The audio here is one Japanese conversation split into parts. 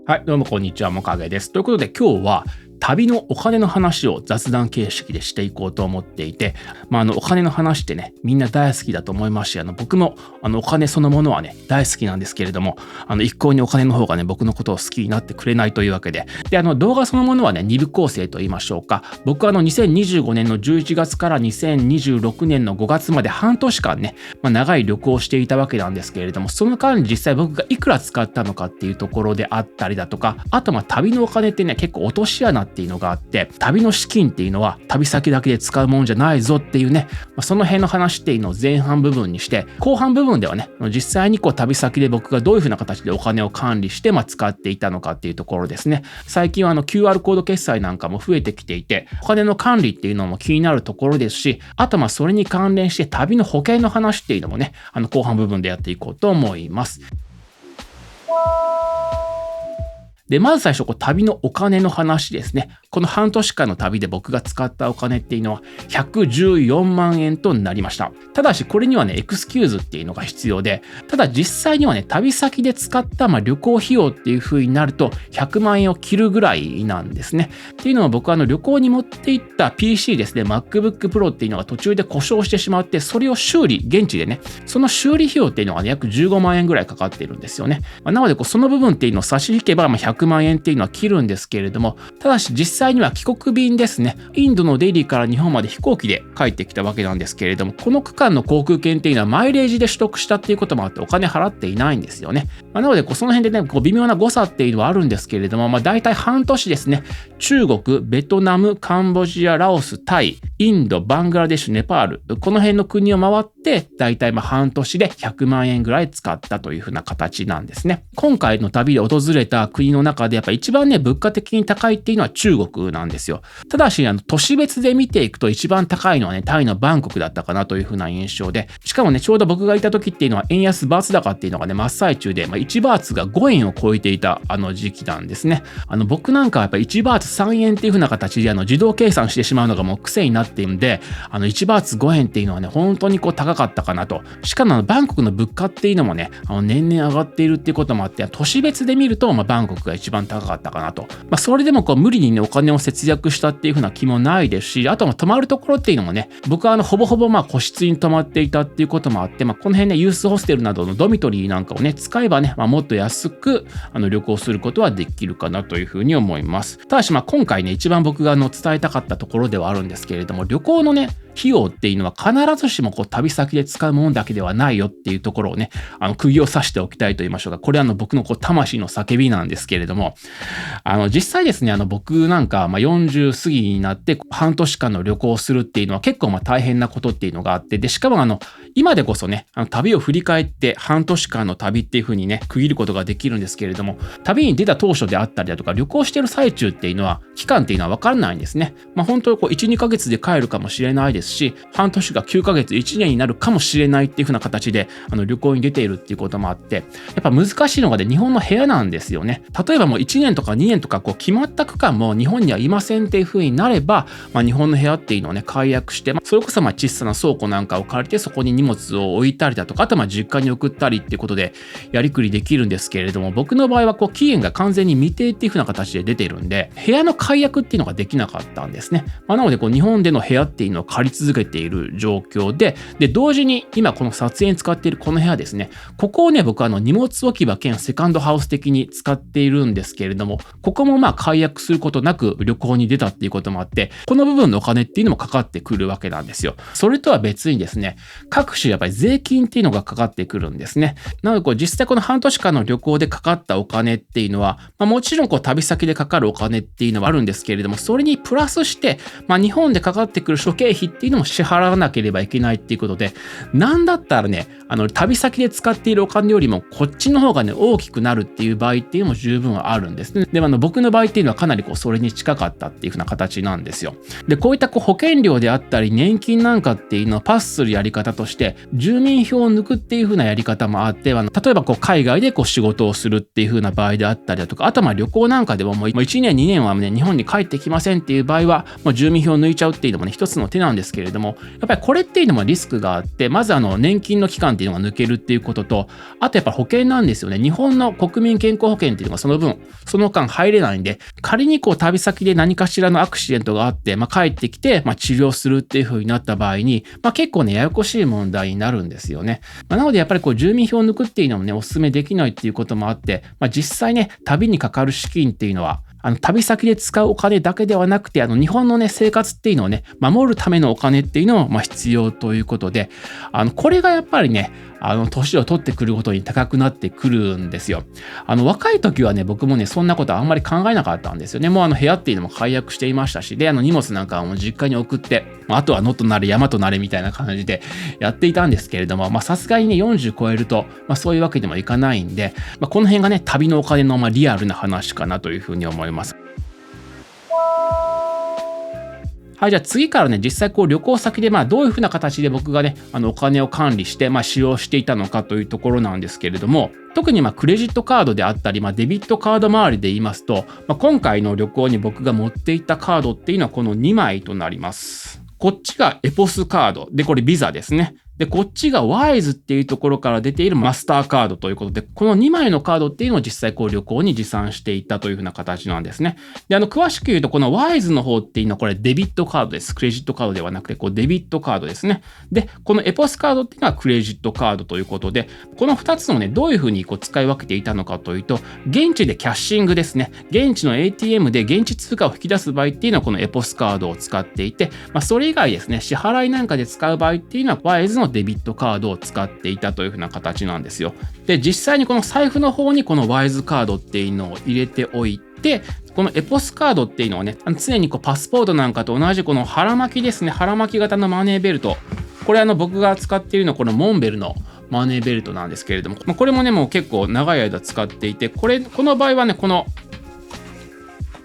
はい、どうもこんにちは、もかげです。ということで今日は旅のお金の話を雑談形式でしていこうと思っていて、お金の話ってね、みんな大好きだと思いますし、僕もお金そのものはね、大好きなんですけれども、一向にお金の方がね、僕のことを好きになってくれないというわけで、動画そのものはね、二部構成と言いましょうか。僕は2025年の11月から2026年の5月まで半年間ね、長い旅行をしていたわけなんですけれども、その間に実際僕がいくら使ったのかっていうところであったりだとか、あと旅のお金ってね、結構落とし穴っていうのがあって、旅の資金っていうのは旅先だけで使うもんじゃないぞっていうね、その辺の話っていうのを前半部分にして、後半部分ではね、実際に旅先で僕がどういう風な形でお金を管理して使っていたのかっていうところですね。最近はQR コード決済なんかも増えてきていて、お金の管理っていうのも気になるところですし、あとそれに関連して旅の保険の話っていうのもね、後半部分でやっていこうと思います。で、まず最初、旅のお金の話ですね。この半年間の旅で僕が使ったお金っていうのは114万円となりました。ただし、これにはね、エクスキューズっていうのが必要で、ただ実際にはね、旅先で使った旅行費用っていう風になると100万円を切るぐらいなんですね。っていうのは僕は旅行に持って行った PC ですね、MacBook Pro っていうのが途中で故障してしまって、それを修理、現地でね、その修理費用っていうのがね、約15万円ぐらいかかっているんですよね。なので、その部分っていうのを差し引けば、100万円っていうのは切るんですけれども、ただし実際には帰国便ですね、インドのデリーから日本まで飛行機で帰ってきたわけなんですけれども、この区間の航空券っていうのはマイレージで取得したっていうこともあってお金払っていないんですよね。なのでその辺でね、微妙な誤差っていうのはあるんですけれども、大体半年ですね、中国、ベトナム、カンボジア、ラオス、タイ、インド、バングラデシュ、ネパール、この辺の国を回って、大体半年で100万円ぐらい使ったというふうな形なんですね。今回の旅で訪れた国の中でやっぱ一番ね、物価的に高いっていうのは中国なんですよ。ただし、都市別で見ていくと一番高いのはね、タイのバンコクだったかなというふうな印象で、しかもね、ちょうど僕がいた時っていうのは円安バーツ高っていうのがね、真っ最中で、1バーツが5円を超えていた時期なんですね。僕なんかはやっぱ1バーツ3円っていうふうな形で自動計算してしまうのがもう癖になっているんで、1バーツ5円っていうのはね、本当に高かったかなと。しかもバンコクの物価っていうのもね、年々上がっているっていうこともあって、都市別で見ると、バンコクが一番高かったかなと。それでも無理にね、お金を節約したっていう風な気もないですし、あと泊まるところっていうのもね、僕はほぼほぼ個室に泊まっていたっていうこともあって、この辺ね、ユースホステルなどのドミトリーなんかをね、使えばね、もっと安く旅行することはできるかなという風に思います。ただし今回ね、一番僕が伝えたかったところではあるんですけれども、旅行のね、費用っていうのは必ずしも旅先で使うものだけではないよっていうところをね、釘を刺しておきたいと言いましょうか。これ僕の魂の叫びなんですけれども、実際ですね、僕なんか40過ぎになって半年間の旅行をするっていうのは結構大変なことっていうのがあって、でしかも今でこそね、旅を振り返って半年間の旅っていう風にね、区切ることができるんですけれども、旅に出た当初であったりだとか、旅行してる最中っていうのは期間っていうのは分からないんですね。本当に1、2ヶ月で帰るかもしれないですし、半年が9ヶ月、1年になるかもしれないっていう風な形で旅行に出ているっていうこともあって、やっぱ難しいのがね、日本の部屋なんですよね。例えばもう1年とか2年とか決まった区間も日本にはいませんっていう風になれば、日本の部屋っていうのをね、解約して、それこそ小さな倉庫なんかを借りてそこに荷物を置いたりだとか、あと実家に送ったりっていうことでやりくりできるんですけれども、僕の場合は期限が完全に未定っていう風な形で出てるんで、部屋の解約っていうのができなかったんですね。なので日本での部屋っていうのを借り続けている状況で、同時に今この撮影に使っているこの部屋ですね、ここをね、僕は荷物置き場兼セカンドハウス的に使っているんですけれども、ここも解約することなく旅行に出たっていうこともあって、この部分のお金っていうのもかかってくるわけなんですよ。それとは別にですね、各種やっぱり税金っていうのがかかってくるんですね。なので実際この半年間の旅行でかかったお金っていうのは、もちろん旅先でかかるお金っていうのはあるんですけれども、それにプラスして、日本でかかってくる諸経費っていうのも支払わなければいけないっていうことで、なんだったらね、旅先で使っているお金よりもこっちの方がね、大きくなるっていう場合っていうのも十分あるんですね。で、僕の場合っていうのはかなりそれに近かったっていう風な形なんですよ。で、こういった保険料であったり年金なんかっていうのをパスするやり方として、住民票を抜くっていう風なやり方もあって、例えば海外で仕事をするっていう風な場合であったりだとか、あと旅行なんかでももう1年2年はね、日本に帰ってきませんっていう場合は、住民票を抜いちゃうっていうのもね、一つの手なんですけれども、やっぱりこれっていうのもリスクがあって、まず年金の期間っていうのが抜けるっていうことと、あとやっぱ保険なんですよね。日本の国民健康保険っていうのがその分、その間入れないんで、仮に旅先で何かしらのアクシデントがあって、帰ってきて、治療するっていう風になった場合に、結構ね、ややこしい問題になるんですよね。なのでやっぱり住民票を抜くっていうのもね、お勧めできないっていうこともあって、実際ね、旅にかかる資金っていうのは、旅先で使うお金だけではなくて、日本のね、生活っていうのをね、守るためのお金っていうのも、必要ということで、これがやっぱりね、年を取ってくるごとに高くなってくるんですよ。若い時はね、僕もね、そんなことあんまり考えなかったんですよね。もう部屋っていうのも解約していましたし、で、荷物なんかはもう実家に送って、あとは野となれ山となれみたいな感じでやっていたんですけれども、さすがにね、40超えると、そういうわけでもいかないんで、この辺がね、旅のお金のリアルな話かなというふうに思います。はい、じゃあ次からね、実際旅行先でどういうふうな形で僕がね、お金を管理して、使用していたのかというところなんですけれども、特にクレジットカードであったり、デビットカード周りで言いますと、今回の旅行に僕が持っていったカードっていうのはこの2枚となります。こっちがエポスカードで、これビザですね。で、こっちがワイズっていうところから出ているマスターカードということで、この2枚のカードっていうのを実際旅行に持参していたというふうな形なんですね。で、詳しく言うと、このワイズの方っていうのはこれデビットカードです。クレジットカードではなくて、デビットカードですね。で、このエポスカードっていうのはクレジットカードということで、この2つのね、どういうふうに使い分けていたのかというと、現地でキャッシングですね。現地の ATM で現地通貨を引き出す場合っていうのはこのエポスカードを使っていて、それ以外ですね、支払いなんかで使う場合っていうのはワイズのデビットカードを使っていたというふうな形なんですよ。で、実際にこの財布の方にこのワイズカードっていうのを入れておいて、このエポスカードっていうのはね、常にパスポートなんかと同じこの腹巻きですね、腹巻き型のマネーベルト。これ僕が使っているのはこのモンベルのマネーベルトなんですけれども、これもね、もう結構長い間使っていて、この場合はね、こ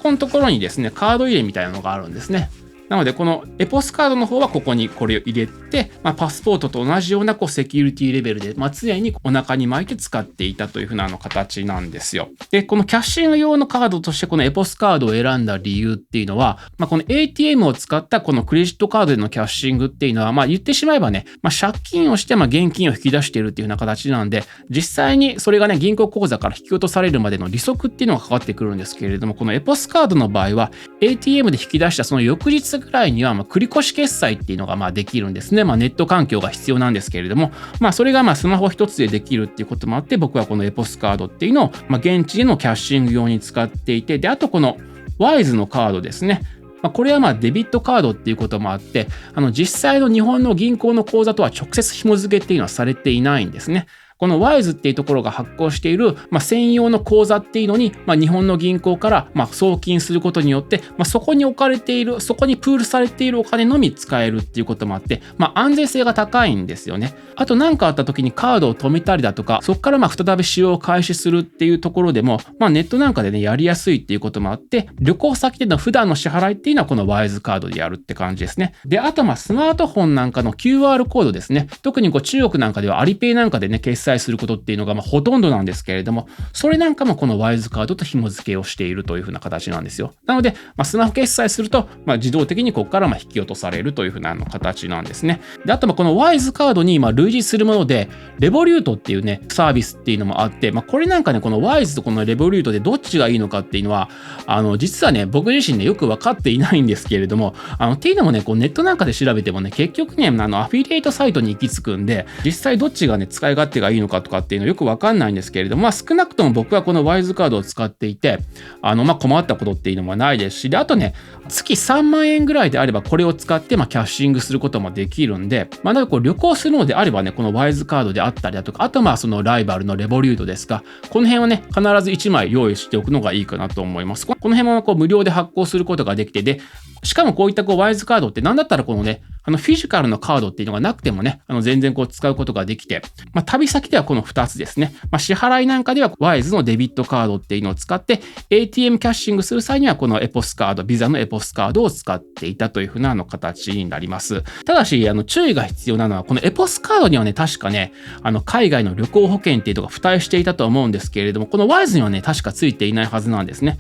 このところにですね、カード入れみたいなのがあるんですね。なので、このエポスカードの方はここにこれを入れて、パスポートと同じようなセキュリティレベルで、常にお腹に巻いて使っていたというふうな形なんですよ。で、このキャッシング用のカードとしてこのエポスカードを選んだ理由っていうのは、この ATM を使ったこのクレジットカードでのキャッシングっていうのは、言ってしまえばね、借金をして現金を引き出しているっていうような形なんで、実際にそれがね、銀行口座から引き落とされるまでの利息っていうのがかかってくるんですけれども、このエポスカードの場合は、ATM で引き出したその翌日ぐらいには、繰越決済っていうのができるんですね。ネット環境が必要なんですけれども、それがスマホ一つでできるっていうこともあって、僕はこのエポスカードっていうのを、現地でのキャッシング用に使っていて、で、あとこのワイズのカードですね。これはデビットカードっていうこともあって、実際の日本の銀行の口座とは直接紐付けっていうのはされていないんですね。このワイズっていうところが発行している、専用の口座っていうのに、日本の銀行から、送金することによって、そこに置かれている、そこにプールされているお金のみ使えるっていうこともあって、安全性が高いんですよね。あと何かあった時にカードを止めたりだとか、そこから再び使用を開始するっていうところでも、ネットなんかでね、やりやすいっていうこともあって、旅行先での普段の支払いっていうのはこのワイズカードでやるって感じですね。で、あとスマートフォンなんかの QR コードですね。特に中国なんかではアリペイなんかでね、決済することっていうのがほとんどなんですけれども、それなんかもこのワイズカードと紐付けをしているというふうな形なんですよ。なので、スマホ決済すると、自動的にここから引き落とされるというふうな形なんですね。で、あとこのワイズカードに類似するもので、レボリュートっていうね、サービスっていうのもあって、これなんかね、このワイズとこのレボリュートでどっちがいいのかっていうのは、実はね、僕自身ね、よく分かっていないんですけれども、っていうのもね、ネットなんかで調べてもね、結局ね、アフィリエイトサイトに行き着くんで、実際どっちがね、使い勝手がいいのかとかっていうのよく分かんないんですけれども、少なくとも僕はこのワイズカードを使っていて、困ったことっていうのもないですし、で、あとね、月3万円ぐらいであればこれを使って、キャッシングすることもできるんで、なんか旅行するのであればね、このワイズカードであったりだとか、あとそのライバルのレボリュートですか、この辺はね、必ず1枚用意しておくのがいいかなと思います。この辺も無料で発行することができて、で、しかもこういったワイズカードってなんだったらこのね、フィジカルのカードっていうのがなくてもね、全然使うことができて、旅先ではこの2つですね。支払いなんかではワイズのデビットカードっていうのを使って、ATM キャッシングする際にはこのエポスカード、ビザのエポスカードを使っていたというふうな形になります。ただし、注意が必要なのは、このエポスカードにはね、確かね、海外の旅行保険っていうのが付帯していたと思うんですけれども、このワイズにはね、確かついていないはずなんですね。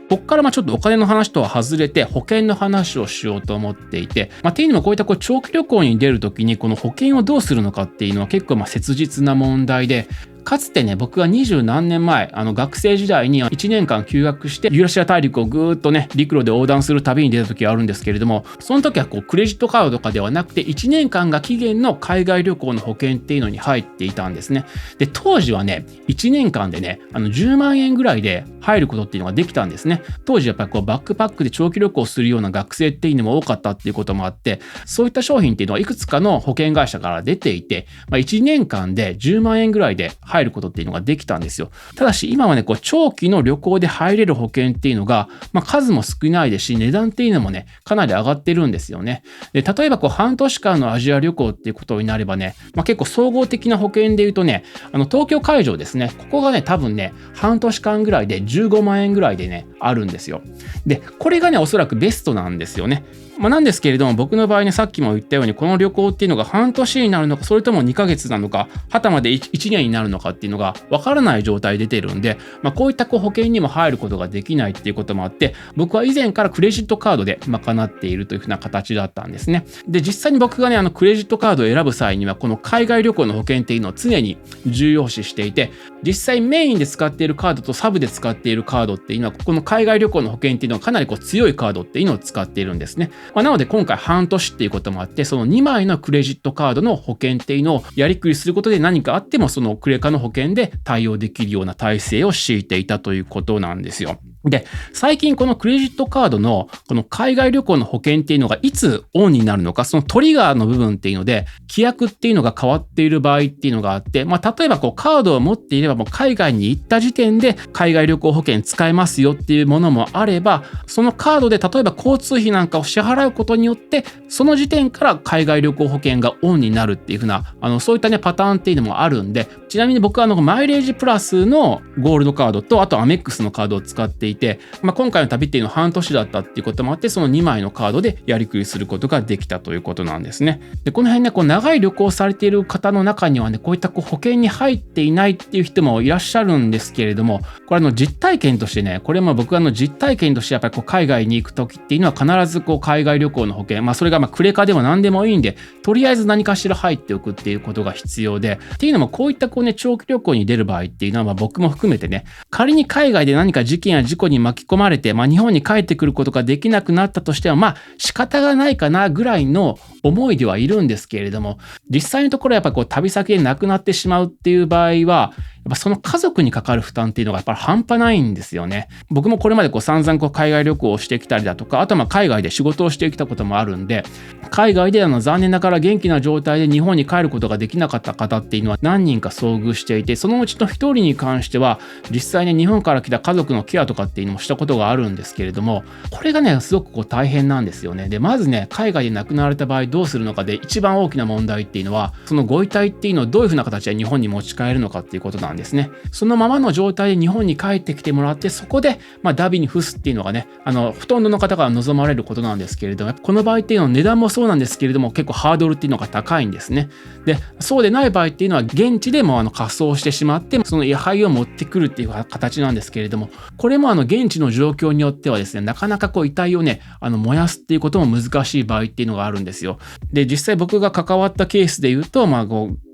ここからちょっとお金の話とは外れて保険の話をしようと思っていて、っていうのもこういった長期旅行に出るときにこの保険をどうするのかっていうのは結構切実な問題で、かつてね、僕は20何年前、学生時代に1年間休学して、ユーラシア大陸をぐーっとね、陸路で横断する旅に出た時があるんですけれども、その時はクレジットカードとかではなくて、1年間が期限の海外旅行の保険っていうのに入っていたんですね。で、当時はね、1年間でね、10万円ぐらいで入ることっていうのができたんですね。当時やっぱりバックパックで長期旅行するような学生っていうのも多かったっていうこともあって、そういった商品っていうのはいくつかの保険会社から出ていて、1年間で10万円ぐらいで入ることっていうのができたんですよ。ただし今はね、長期の旅行で入れる保険っていうのが、数も少ないですし、値段っていうのもね、かなり上がってるんですよね。で、例えば半年間のアジア旅行っていうことになればね、結構総合的な保険で言うとね、東京会場ですね、ここがね、多分ね、半年間ぐらいで15万円ぐらいでね、あるんですよ。で、これがね、おそらくベストなんですよね。なんですけれども、僕の場合ね、さっきも言ったように、この旅行っていうのが半年になるのか、それとも2ヶ月なのか、はたまで1年になるのかっていうのがわからない状態で出てるんで、こういった保険にも入ることができないっていうこともあって、僕は以前からクレジットカードで賄っているというふうな形だったんですね。で、実際に僕がね、クレジットカードを選ぶ際には、この海外旅行の保険っていうのを常に重要視していて、実際メインで使っているカードとサブで使っているカードっていうのは、この海外旅行の保険っていうのはかなり強いカードっていうのを使っているんですね。なので今回半年っていうこともあって、その2枚のクレジットカードの保険っていうのをやりくりすることで、何かあってもそのクレカの保険で対応できるような体制を敷いていたということなんですよ。で、最近このクレジットカードのこの海外旅行の保険っていうのがいつオンになるのか、そのトリガーの部分っていうので、規約っていうのが変わっている場合っていうのがあって、例えばカードを持っていればもう海外に行った時点で海外旅行保険使えますよっていうものもあれば、そのカードで例えば交通費なんかを支払うことによって、その時点から海外旅行保険がオンになるっていうふうな、そういったね、パターンっていうのもあるんで、ちなみに僕はマイレージプラスのゴールドカードと、あとアメックスのカードを使っていて、今回の旅っていうのは半年だったっていうこともあって、その2枚のカードでやりくりすることができたということなんですね。で、この辺ね、長い旅行をされている方の中にはね、こういった保険に入っていないっていう人もいらっしゃるんですけれども、これ実体験としてね、これも僕は実体験としてやっぱり海外に行く時っていうのは必ず海外旅行の保険、それがクレカでも何でもいいんで、とりあえず何かしら入っておくっていうことが必要で、っていうのもこういった長期旅行に出る場合っていうのは僕も含めてね、仮に海外で何か事件や事故に巻き込まれて、日本に帰ってくることができなくなったとしては、仕方がないかなぐらいの思いではいるんですけれども、実際のところやっぱ旅先で亡くなってしまうっていう場合は、やっぱその家族にかかる負担っていうのがやっぱり半端ないんですよね。僕もこれまで散々海外旅行をしてきたりだとか、あとは海外で仕事をしてきたこともあるんで、海外で残念ながら元気な状態で日本に帰ることができなかった方っていうのは何人か遭遇していて、そのうちの一人に関しては実際に日本から来た家族のケアとかっていうのもしたことがあるんですけれども、これがねすごく大変なんですよね。で、まずね、海外で亡くなられた場合どうするのかで一番大きな問題っていうのは、そのご遺体っていうのをどういうふうな形で日本に持ち帰るのかっていうことなんですね。そのままの状態で日本に帰ってきてもらって、そこでダビに付すっていうのがね、ほとんどの方が望まれることなんですけれども、この場合っていうのは値段もそうなんですけれども、結構ハードルっていうのが高いんですね。で、そうでない場合っていうのは現地でも火葬してしまって、その遺灰を持ってくるっていう形なんですけれども、これも現地の状況によってはですね、なかなか遺体をね燃やすっていうことも難しい場合っていうのがあるんですよ。で、実際僕が関わったケースで言うと、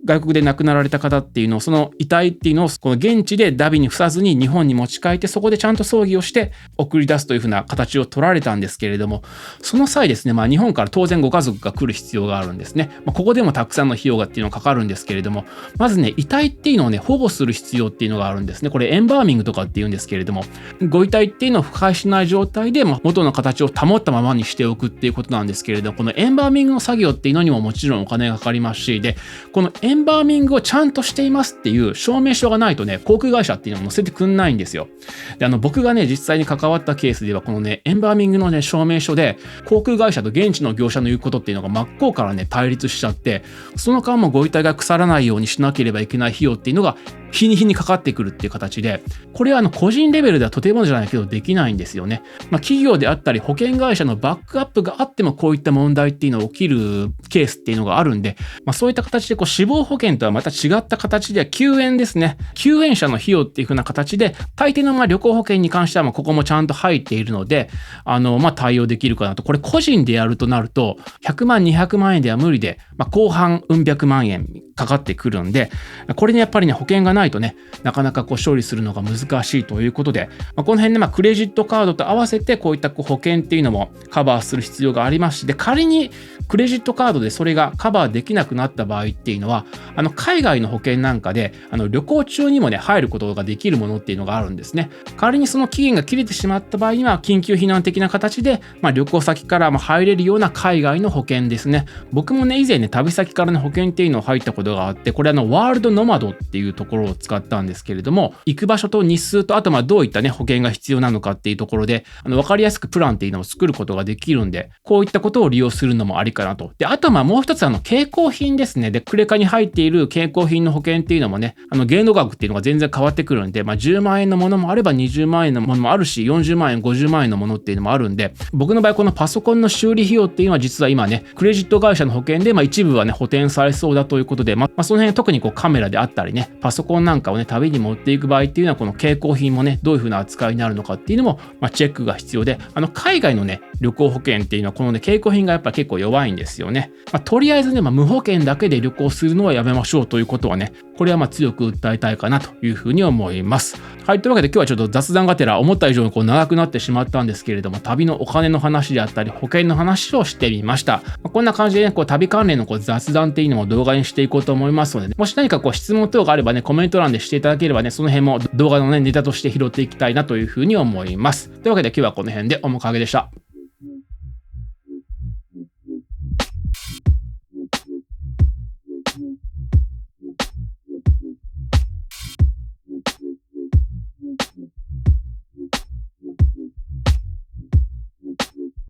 外国で亡くなられた方っていうのを、その遺体っていうのをこの現地でダビに付さずに日本に持ち帰って、そこでちゃんと葬儀をして送り出すというふうな形を取られたんですけれども、その際ですね、日本から当然ご家族が来る必要があるんですね。ここでもたくさんの費用がっていうのがかかるんですけれども、まずね、遺体っていうのをね保護する必要っていうのがあるんですね。これエンバーミングとかっていうんですけれども、ご遺体っていうのを腐敗しない状態で元の形を保ったままにしておくっていうことなんですけれども、このエンバーミングの作業っていうのにももちろんお金がかかりますし、で、このエンバーミングをちゃんとしていますっていう証明書がないとね、航空会社っていうのも載せてくんないんですよ。で、僕がね実際に関わったケースでは、このねエンバーミングのね証明書で航空会社と現地の業者の言うことっていうのが真っ向からね対立しちゃって、その間もご遺体が腐らないようにしなければいけない費用っていうのが日に日にかかってくるっていう形で、これは個人レベルではとてもじゃないけどできないんですよね。企業であったり保険会社のバックアップがあってもこういった問題っていうのが起きるケースっていうのがあるんで、そういった形で死亡保険とはまた違った形で救援ですね、救援者の費用っていう風な形で、大抵の旅行保険に関してはここもちゃんと入っているので、対応できるかなと。これ個人でやるとなると100万200万円では無理で、後半うん百万円かかってくるんで、これにやっぱりね保険がないとね、なかなかこう処理するのが難しいということで、この辺ね、クレジットカードと合わせてこういったこう保険っていうのもカバーする必要がありますし、で、仮にクレジットカードでそれがカバーできなくなった場合っていうのは、海外の保険なんかで、旅行中にもね、入ることができるものっていうのがあるんですね。仮にその期限が切れてしまった場合には、緊急避難的な形で、旅行先からも入れるような海外の保険ですね。僕もね、以前ね、旅先からの保険っていうのを入ったことがあって、これワールドノマドっていうところを使ったんですけれども、行く場所と日数と、あとどういったね、保険が必要なのかっていうところで、わかりやすくプランっていうのを作ることができるんで、こういったことを利用するのもありかなと。で、あともう一つ携行品ですね。で、クレカに入っている携行品の保険っていうのもね、限度額っていうのが全然変わってくるんで、10万円のものもあれば20万円のものもあるし、40万円、50万円のものっていうのもあるんで、僕の場合このパソコンの修理費用っていうのは実は今ね、クレジット会社の保険で一部はね、補填されそうだということで、その辺特にこうカメラであったりね、パソコンなんかをね、旅に持っていく場合っていうのは、この携行品もね、どういう風な扱いになるのかっていうのも、チェックが必要で、海外のね、旅行保険っていうのは、このね、携行品がやっぱ結構弱いんですよね。とりあえずね、無保険だけで旅行するのはやめましょうということはね、これは強く訴えたいかなというふうに思います。はい、というわけで今日はちょっと雑談がてら思った以上にこう長くなってしまったんですけれども、旅のお金の話であったり、保険の話をしてみました。こんな感じでね、こう旅関連のこう雑談っていうのも動画にしていこうと思いますので、ね、もし何かこう質問等があればね、コメント欄でしていただければね、その辺も動画のね、ネタとして拾っていきたいなというふうに思います。というわけで今日はこの辺でおもかげでした。